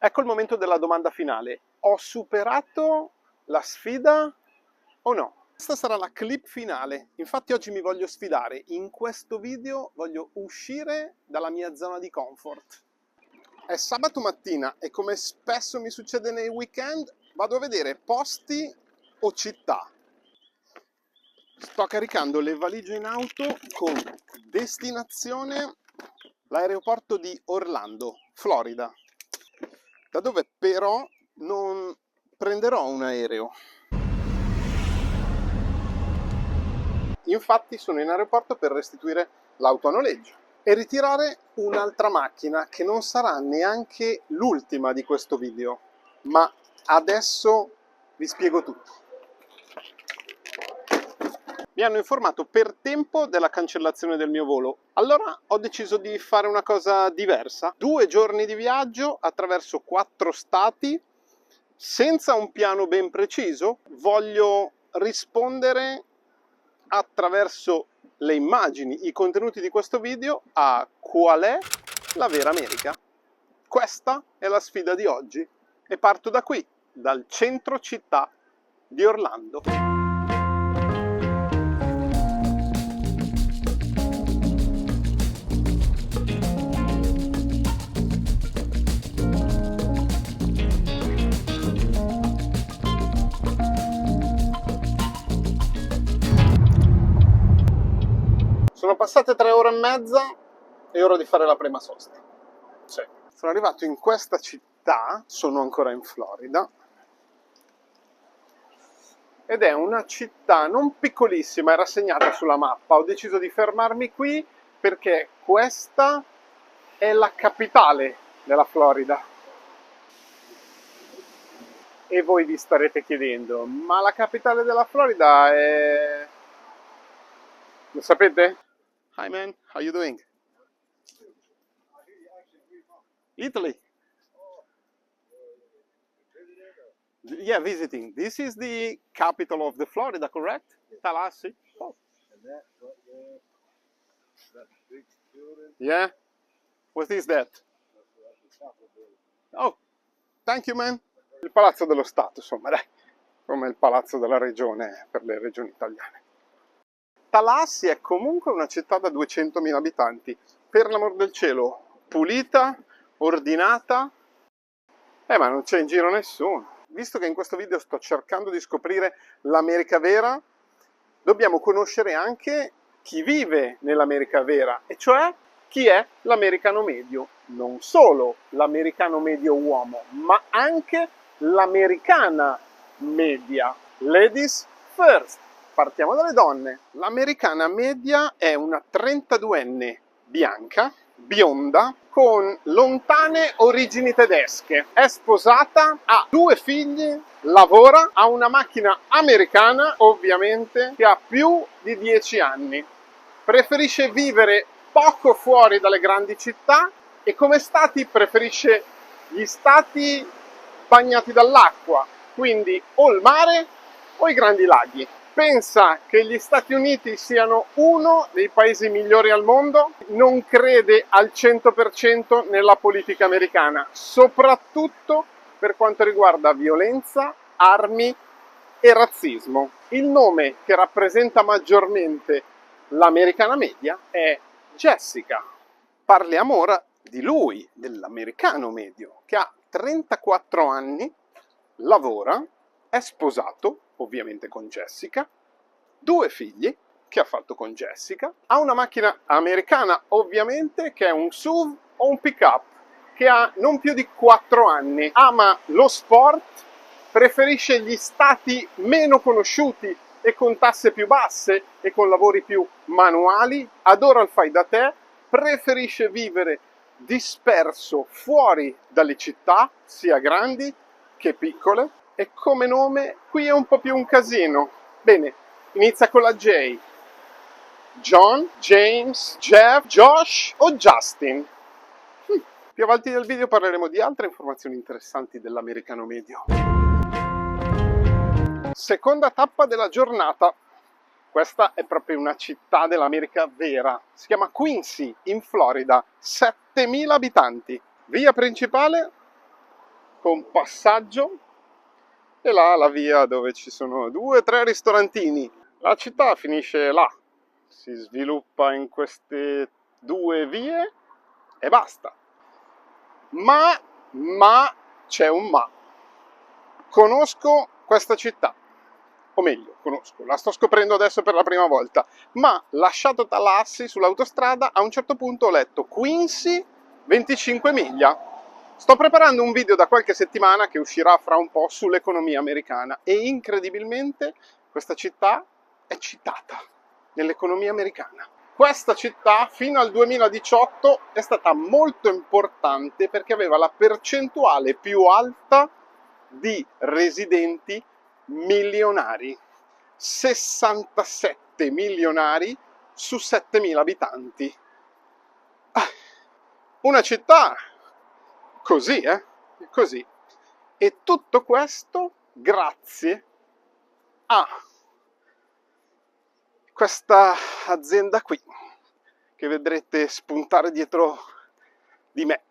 Ecco il momento della domanda finale. Ho superato la sfida o no? Questa sarà la clip finale. Infatti oggi mi voglio sfidare. In questo video voglio uscire dalla mia zona di comfort. È sabato mattina e come spesso mi succede nei weekend, vado a vedere posti o città. Sto caricando le valigie in auto con destinazione l'aeroporto di Orlando, Florida, da dove però non prenderò un aereo. Infatti sono in aeroporto per restituire l'auto a noleggio e ritirare un'altra macchina che non sarà neanche l'ultima di questo video, ma adesso vi spiego tutto. Mi hanno informato per tempo della cancellazione del mio volo. Allora ho deciso di fare una cosa diversa. 2 giorni di viaggio attraverso 4 stati, senza un piano ben preciso. Voglio rispondere attraverso le immagini, i contenuti di questo video a qual è la vera America. Questa è la sfida di oggi e parto da qui, dal centro città di Orlando. Sono passate 3 ore e mezza, è ora di fare la prima sosta. Sì. Sono arrivato in questa città, sono ancora in Florida, ed è una città non piccolissima, era segnata sulla mappa. Ho deciso di fermarmi qui perché questa è la capitale della Florida. E voi vi starete chiedendo, ma la capitale della Florida è... Lo sapete? Hi man, how you doing? Italy. Yeah, visiting. This is the capital of the Florida, correct? Tallahassee. Oh. That big building. Yeah. What is that? Oh, thank you man. Il Palazzo dello Stato, insomma, dai. Come il Palazzo della Regione per le regioni italiane. Tallahassee è comunque una città da 200.000 abitanti. Per l'amor del cielo, pulita, ordinata. Ma non c'è in giro nessuno. Visto che in questo video sto cercando di scoprire l'America vera, dobbiamo conoscere anche chi vive nell'America vera, e cioè chi è l'americano medio. Non solo l'americano medio uomo, ma anche l'americana media. Ladies first. Partiamo dalle donne. L'americana media è una 32enne bianca, bionda, con lontane origini tedesche. È sposata, ha 2 figli, lavora, ha una macchina americana, ovviamente, che ha più di 10 anni. Preferisce vivere poco fuori dalle grandi città e come stati preferisce gli stati bagnati dall'acqua, quindi o il mare o i grandi laghi. Pensa che gli Stati Uniti siano uno dei paesi migliori al mondo, non crede al 100% nella politica americana, soprattutto per quanto riguarda violenza, armi e razzismo. Il nome che rappresenta maggiormente l'americana media è Jessica. Parliamo ora di lui, dell'americano medio, che ha 34 anni, lavora, è sposato, ovviamente con Jessica, 2 figli che ha fatto con Jessica, ha una macchina americana ovviamente che è un SUV o un pick-up, che ha non più di 4 anni, ama lo sport, preferisce gli stati meno conosciuti e con tasse più basse e con lavori più manuali, adora il fai da te, preferisce vivere disperso fuori dalle città, sia grandi che piccole. E come nome, qui è un po' più un casino. Bene, inizia con la J. John, James, Jeff, Josh o Justin? Più avanti nel video parleremo di altre informazioni interessanti dell'americano medio. Seconda tappa della giornata. Questa è proprio una città dell'America vera. Si chiama Quincy, in Florida. 7.000 abitanti. Via principale, con passaggio, e là la via dove ci sono 2 o 3 ristorantini. La città finisce là, si sviluppa in queste 2 vie e basta. Ma c'è un ma. Conosco questa città, o meglio, la sto scoprendo adesso per la prima volta, ma lasciato Tallahassee sull'autostrada, a un certo punto ho letto Quincy 25 miglia. Sto preparando un video da qualche settimana che uscirà fra un po' sull'economia americana e incredibilmente questa città è citata nell'economia americana. Questa città fino al 2018 è stata molto importante perché aveva la percentuale più alta di residenti milionari. 67 milionari su 7.000 abitanti. Una città così, così. E tutto questo grazie a questa azienda qui che vedrete spuntare dietro di me.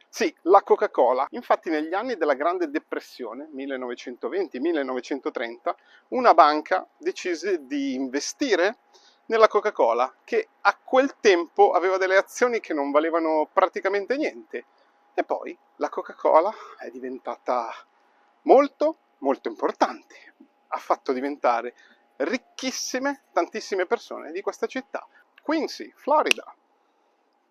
Sì, la Coca-Cola. Infatti negli anni della Grande Depressione, 1920-1930, una banca decise di investire nella Coca-Cola, che a quel tempo aveva delle azioni che non valevano praticamente niente. E poi la Coca-Cola è diventata molto, molto importante. Ha fatto diventare ricchissime tantissime persone di questa città. Quincy, Florida,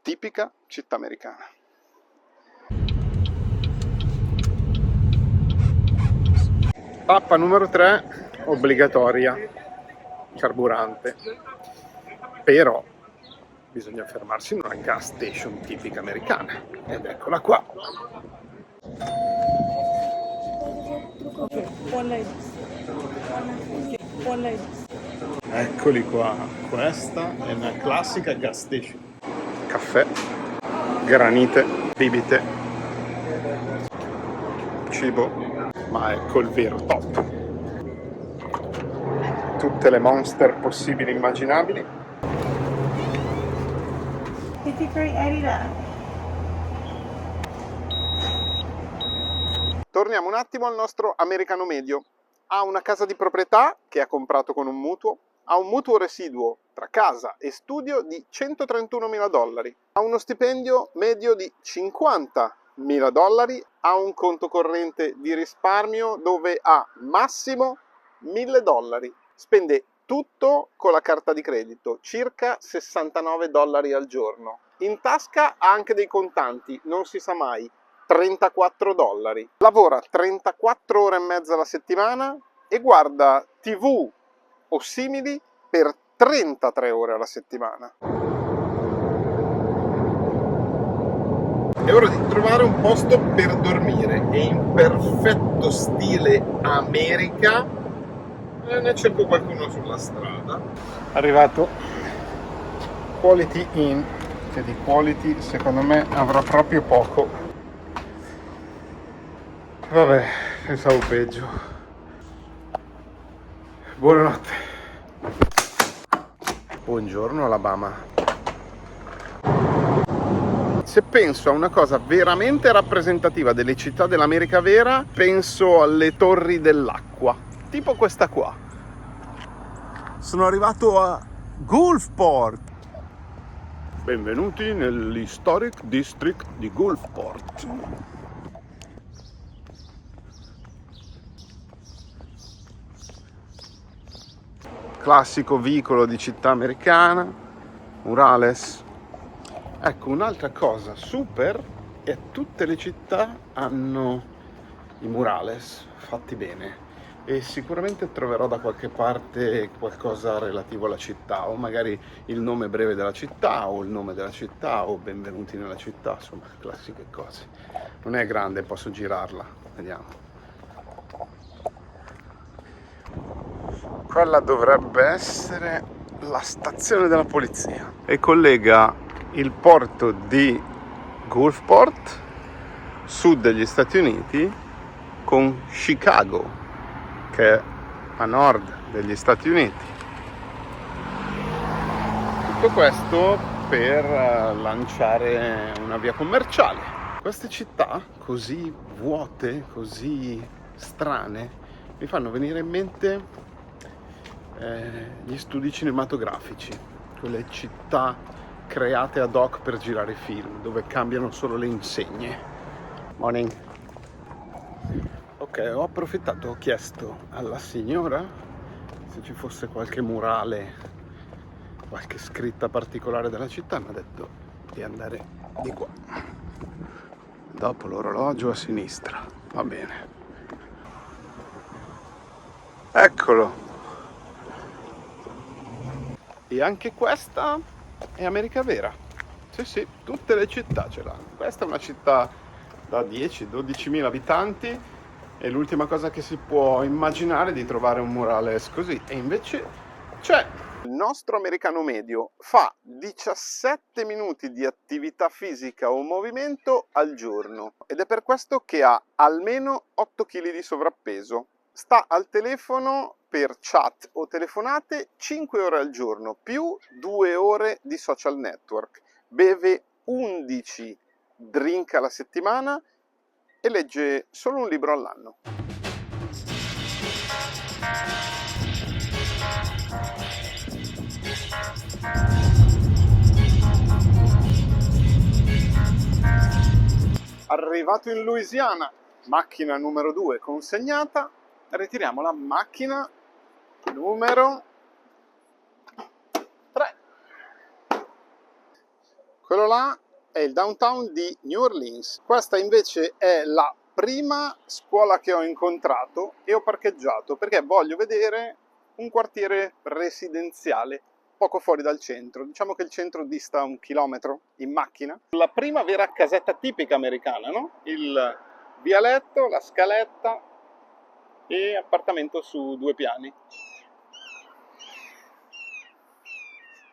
tipica città americana. Tappa numero 3, obbligatoria, carburante. Però bisogna fermarsi in una gas station tipica americana. Ed eccola qua. Eccoli qua, questa è una classica gas station. Caffè, granite, bibite, cibo, ma ecco il vero top. Tutte le Monster possibili e immaginabili. Torniamo un attimo al nostro americano medio. Ha una casa di proprietà che ha comprato con un mutuo, ha un mutuo residuo tra casa e studio di $131.000, ha uno stipendio medio di $50.000, ha un conto corrente di risparmio dove ha massimo $1.000, spende tutto con la carta di credito, circa $69 al giorno. In tasca ha anche dei contanti, non si sa mai, $34. Lavora 34 ore e mezza alla settimana e guarda TV o simili per 33 ore alla settimana. È ora di trovare un posto per dormire e in perfetto stile America ne cerco qualcuno sulla strada. Arrivato Quality Inn, che di quality secondo me avrà proprio poco. Vabbè, pensavo peggio. Buonanotte. Buongiorno Alabama. Se penso a una cosa veramente rappresentativa delle città dell'America vera, penso alle torri dell'acqua, tipo questa qua. Sono arrivato a Gulfport. Benvenuti nell'Historic District di Gulfport. Classico vicolo di città americana, murales. Ecco, un'altra cosa super è tutte le città hanno i murales fatti bene e sicuramente troverò da qualche parte qualcosa relativo alla città, o magari il nome breve della città o il nome della città o benvenuti nella città, insomma, classiche cose. Non è grande, posso girarla, vediamo. Quella dovrebbe essere la stazione della polizia e collega il porto di Gulfport, sud degli Stati Uniti, con Chicago, che è a nord degli Stati Uniti. Tutto questo per lanciare una via commerciale. Queste città così vuote, così strane, mi fanno venire in mente gli studi cinematografici, quelle città create ad hoc per girare film, dove cambiano solo le insegne. Morning. Ok, ho approfittato, ho chiesto alla signora se ci fosse qualche murale, qualche scritta particolare della città, mi ha detto di andare di qua. Dopo l'orologio a sinistra, va bene. Eccolo. E anche questa è America vera. Sì, sì, tutte le città ce l'hanno. Questa è una città da 10-12 mila abitanti e l'ultima cosa che si può immaginare è di trovare un murales così. E invece c'è. Il nostro americano medio fa 17 minuti di attività fisica o movimento al giorno ed è per questo che ha almeno 8 kg di sovrappeso. Sta al telefono per chat o telefonate 5 ore al giorno più 2 ore di social network. Beve 11 drink alla settimana e legge solo un libro all'anno. Arrivato in Louisiana, macchina numero 2 consegnata, ritiriamo la macchina numero 3. Quello là è il downtown di New Orleans. Questa invece è la prima scuola che ho incontrato e ho parcheggiato perché voglio vedere un quartiere residenziale poco fuori dal centro. Diciamo che il centro dista 1 chilometro in macchina. La prima vera casetta tipica americana, no? Il vialetto, la scaletta e appartamento su 2 piani.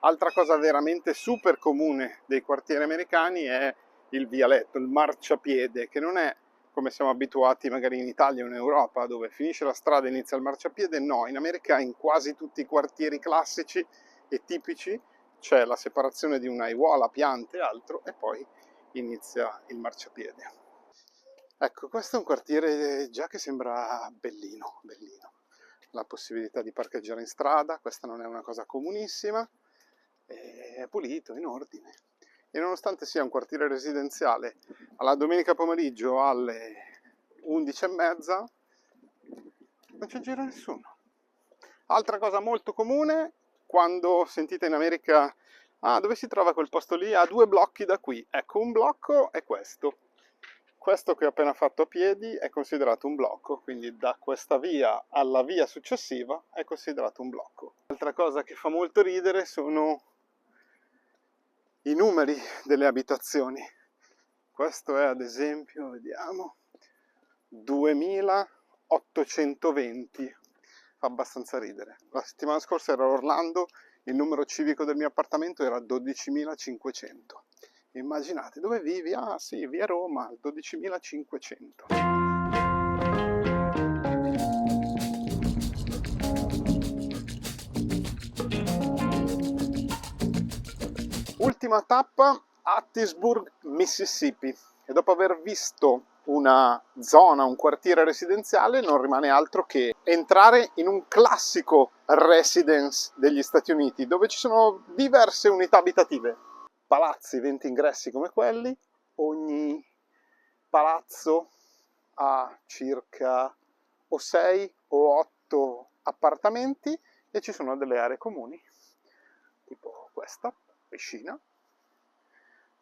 Altra cosa veramente super comune dei quartieri americani è il vialetto, il marciapiede, che non è come siamo abituati magari in Italia o in Europa, dove finisce la strada e inizia il marciapiede. No, in America in quasi tutti i quartieri classici e tipici c'è la separazione di un'aiuola, piante e altro, e poi inizia il marciapiede. Ecco, questo è un quartiere già che sembra bellino, bellino. La possibilità di parcheggiare in strada, questa non è una cosa comunissima, è pulito, in ordine. E nonostante sia un quartiere residenziale, alla domenica pomeriggio alle 11:30 non c'è giro nessuno. Altra cosa molto comune, quando sentite in America, dove si trova quel posto lì? A 2 blocchi da qui. Ecco, un blocco è questo. Questo che ho appena fatto a piedi è considerato un blocco, quindi da questa via alla via successiva è considerato un blocco. Altra cosa che fa molto ridere sono i numeri delle abitazioni. Questo è ad esempio, vediamo, 2820. Fa abbastanza ridere. La settimana scorsa ero a Orlando, il numero civico del mio appartamento era 12.500. Immaginate, dove vivi? Ah sì, via Roma, 12.500. Ultima tappa, Hattiesburg, Mississippi. E dopo aver visto una zona, un quartiere residenziale, non rimane altro che entrare in un classico residence degli Stati Uniti, dove ci sono diverse unità abitative. Palazzi 20 ingressi come quelli, ogni palazzo ha circa o 6 o 8 appartamenti e ci sono delle aree comuni, tipo questa, piscina,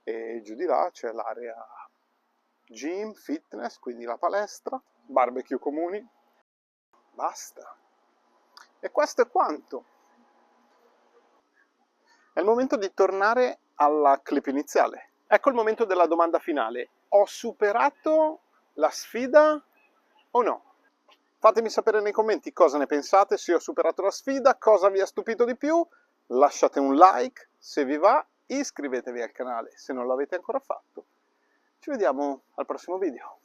e giù di là c'è l'area gym, fitness, quindi la palestra, barbecue comuni, basta. E questo è quanto. È il momento di tornare alla clip iniziale. Ecco il momento della domanda finale. Ho superato la sfida o no? Fatemi sapere nei commenti cosa ne pensate, se ho superato la sfida, cosa vi ha stupito di più. Lasciate un like se vi va, iscrivetevi al canale se non l'avete ancora fatto. Ci vediamo al prossimo video.